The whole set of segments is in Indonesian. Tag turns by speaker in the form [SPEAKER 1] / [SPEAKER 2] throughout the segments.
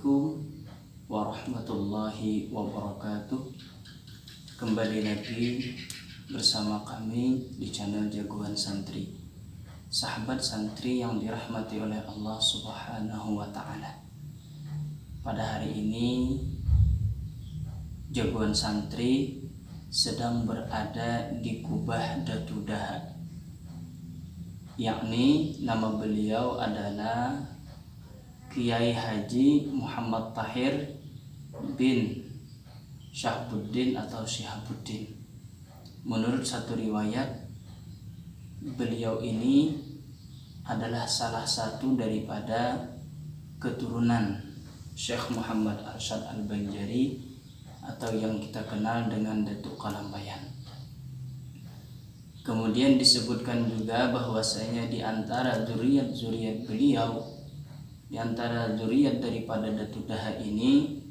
[SPEAKER 1] Assalamualaikum warahmatullahi wabarakatuh. Kembali lagi bersama kami di channel Jagoan Santri, sahabat santri yang dirahmati oleh Allah Subhanahu wa Ta'ala. Pada hari ini Jagoan Santri sedang berada di Kubah Datu Daha, yakni nama beliau adalah Kiai Haji Muhammad Tahir bin Syahbuddin atau Syihabuddin. Menurut satu riwayat, beliau ini adalah salah satu daripada keturunan Syekh Muhammad Arsyad Al-Banjari atau yang kita kenal dengan Datuk Kalambayan. Kemudian disebutkan juga bahwasanya di antara zuriat beliau, di antara zuriat daripada Datu Daha ini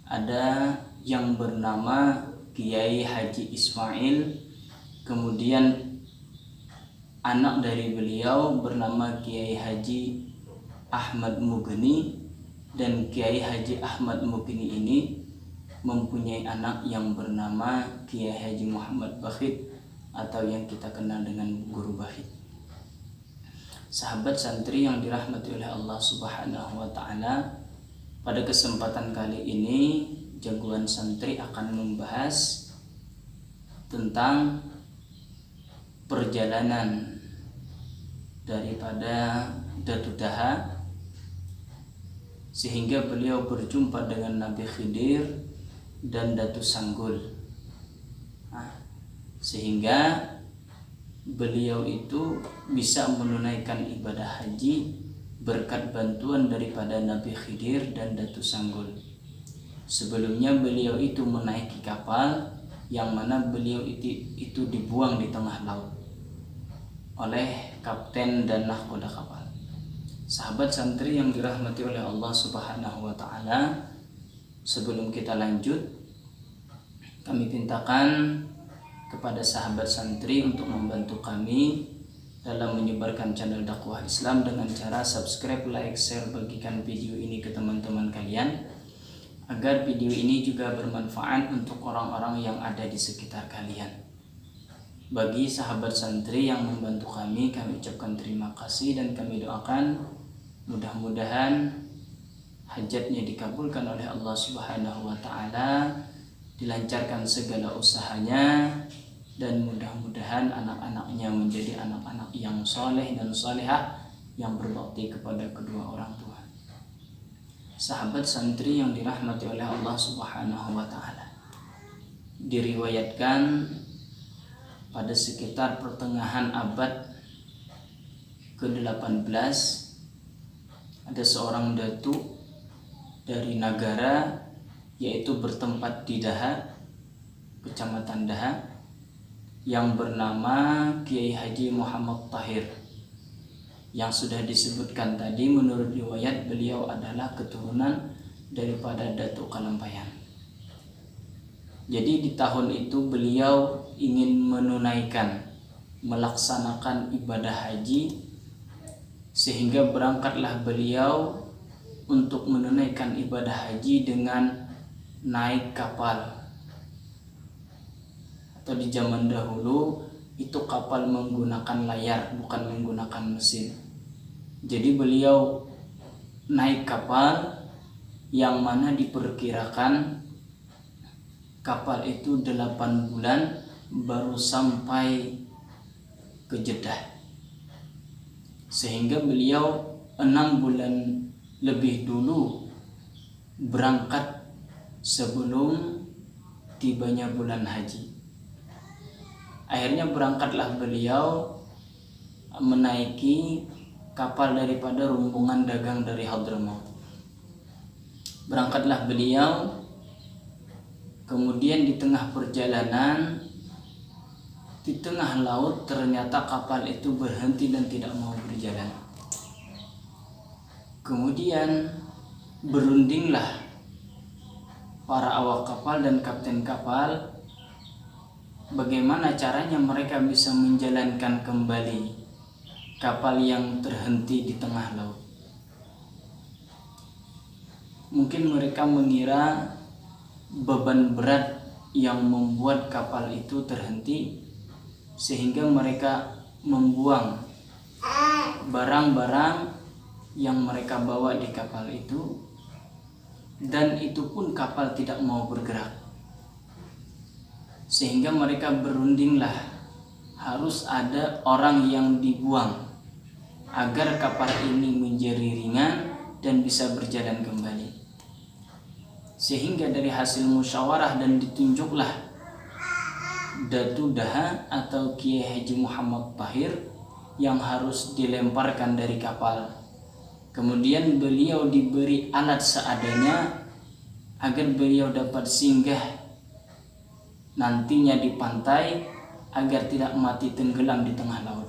[SPEAKER 1] ada yang bernama Kiai Haji Ismail, kemudian anak dari beliau bernama Kiai Haji Ahmad Mugni, dan Kiai Haji Ahmad Mugni ini mempunyai anak yang bernama Kiai Haji Muhammad Bakhit atau yang kita kenal dengan Guru Bakhit. Sahabat santri yang dirahmati oleh Allah Subhanahu wa Ta'ala, pada kesempatan kali ini Jagoan Santri akan membahas tentang perjalanan daripada Datu Daha sehingga beliau berjumpa dengan Nabi Khidir dan Datu Sanggul, sehingga beliau itu bisa menunaikan ibadah haji berkat bantuan daripada Nabi Khidir dan Datu Sanggul. Sebelumnya beliau itu menaiki kapal yang mana beliau itu dibuang di tengah laut oleh kapten dan nahkoda kapal. Sahabat santri yang dirahmati oleh Allah Subhanahu wa Ta'ala, sebelum kita lanjut, kami pintakan kepada sahabat santri untuk membantu kami dalam menyebarkan channel dakwah Islam dengan cara subscribe, like, share, bagikan video ini ke teman-teman kalian agar video ini juga bermanfaat untuk orang-orang yang ada di sekitar kalian. Bagi sahabat santri yang membantu kami ucapkan terima kasih dan kami doakan mudah-mudahan hajatnya dikabulkan oleh Allah Subhanahu wa Ta'ala, dilancarkan segala usahanya, dan mudah-mudahan anak-anaknya menjadi anak-anak yang soleh dan solehah yang berbakti kepada kedua orang tua. Sahabat santri yang dirahmati oleh Allah Subhanahu wa Ta'ala, diriwayatkan pada sekitar pertengahan abad ke-18 ada seorang datu dari Nagara, yaitu bertempat di Daha, Kecamatan Daha, yang bernama Kiai Haji Muhammad Tahir, yang sudah disebutkan tadi. Menurut riwayat beliau adalah keturunan daripada Datuk Kalambayan. Jadi di tahun itu beliau ingin melaksanakan ibadah haji, sehingga berangkatlah beliau untuk menunaikan ibadah haji dengan naik kapal. Atau di zaman dahulu itu kapal menggunakan layar, bukan menggunakan mesin. Jadi beliau naik kapal yang mana diperkirakan kapal itu 8 bulan baru sampai ke Jeddah, sehingga beliau 6 bulan lebih dulu berangkat sebelum tibanya bulan haji. Akhirnya berangkatlah beliau menaiki kapal daripada rombongan dagang dari Hadramaut. Berangkatlah beliau, kemudian di tengah perjalanan, di tengah laut ternyata kapal itu berhenti dan tidak mau berjalan. Kemudian berundinglah para awak kapal dan kapten kapal, bagaimana caranya mereka bisa menjalankan kembali kapal yang terhenti di tengah laut. mungkin mereka mengira beban berat yang membuat kapal itu terhenti, sehingga mereka membuang barang-barang yang mereka bawa di kapal itu, dan itu pun kapal tidak mau bergerak. Sehingga mereka berundinglah harus ada orang yang dibuang agar kapal ini menjadi ringan dan bisa berjalan kembali. Sehingga dari hasil musyawarah dan ditunjuklah Datu Daha atau Kiai Haji Muhammad Tahir yang harus dilemparkan dari kapal. Kemudian beliau diberi alat seadanya agar beliau dapat singgah nantinya di pantai agar tidak mati tenggelam di tengah laut.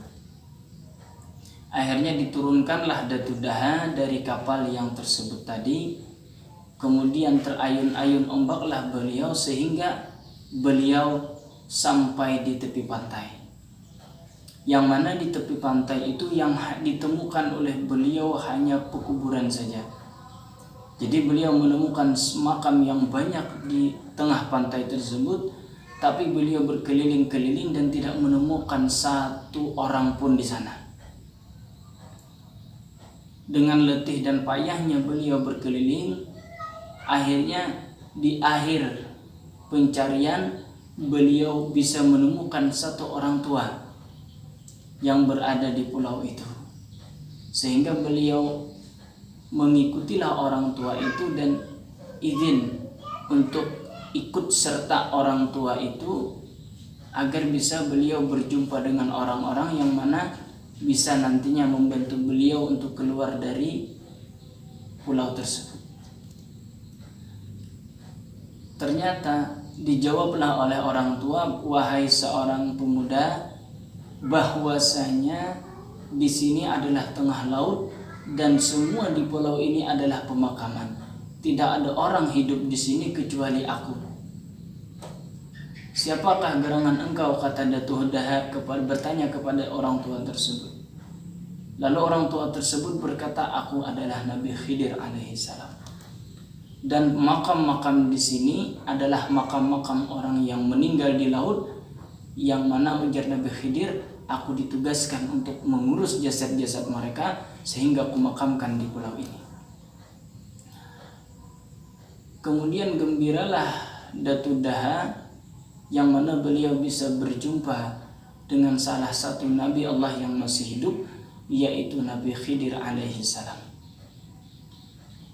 [SPEAKER 1] Akhirnya diturunkanlah Datu Daha dari kapal yang tersebut tadi. Kemudian terayun-ayun ombaklah beliau sehingga beliau sampai di tepi pantai. Yang mana di tepi pantai itu yang ditemukan oleh beliau hanya pekuburan saja. Jadi beliau menemukan makam yang banyak di tengah pantai tersebut, tapi beliau berkeliling-keliling dan tidak menemukan satu orang pun di sana. Dengan letih dan payahnya beliau berkeliling, akhirnya di akhir pencarian beliau bisa menemukan satu orang tua yang berada di pulau itu. Sehingga beliau mengikutilah orang tua itu dan izin untuk ikut serta orang tua itu agar bisa beliau berjumpa dengan orang-orang yang mana bisa nantinya membantu beliau untuk keluar dari pulau tersebut. Ternyata dijawablah oleh orang tua, wahai seorang pemuda, bahwasanya di sini adalah tengah laut dan semua di pulau ini adalah pemakaman. Tidak ada orang hidup di sini kecuali aku. Siapakah gerangan engkau? Kata Datu Daha bertanya kepada orang tua tersebut. Lalu orang tua tersebut berkata, aku adalah Nabi Khidir alaihissalam. Dan makam-makam di sini adalah makam-makam orang yang meninggal di laut, yang mana ujar Nabi Khidir, aku ditugaskan untuk mengurus jasad-jasad mereka sehingga aku makamkan di pulau ini. Kemudian gembiralah Datu Daha yang mana beliau bisa berjumpa dengan salah satu Nabi Allah yang masih hidup, yaitu Nabi Khidir alaihissalam.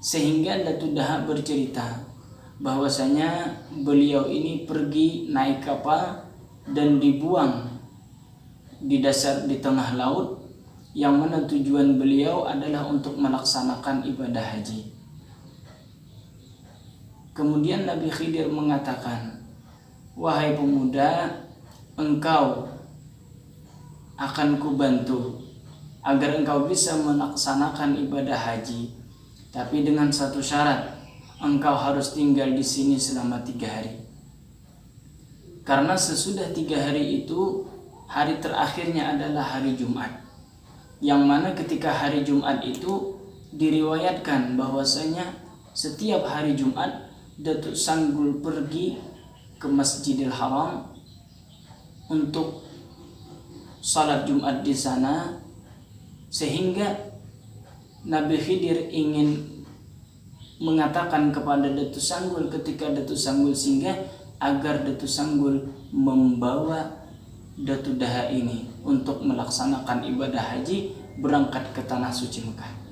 [SPEAKER 1] Sehingga Datu Daha bercerita bahwasanya beliau ini pergi naik kapal dan dibuang di tengah laut, yang mana tujuan beliau adalah untuk melaksanakan ibadah haji. Kemudian Nabi Khidir mengatakan, wahai pemuda, engkau akan kubantu agar engkau bisa melaksanakan ibadah haji, tapi dengan satu syarat, engkau harus tinggal di sini selama 3 hari. Karena sesudah 3 hari itu, hari terakhirnya adalah hari Jumat, yang mana ketika hari Jumat itu diriwayatkan bahwasanya setiap hari Jumat Datuk Sanggul pergi ke Masjidil Haram untuk salat Jumat di sana, sehingga Nabi Khidir ingin mengatakan kepada Datuk Sanggul ketika Datuk Sanggul singgah agar Datuk Sanggul membawa Datu Daha ini untuk melaksanakan ibadah haji berangkat ke tanah suci Mekah.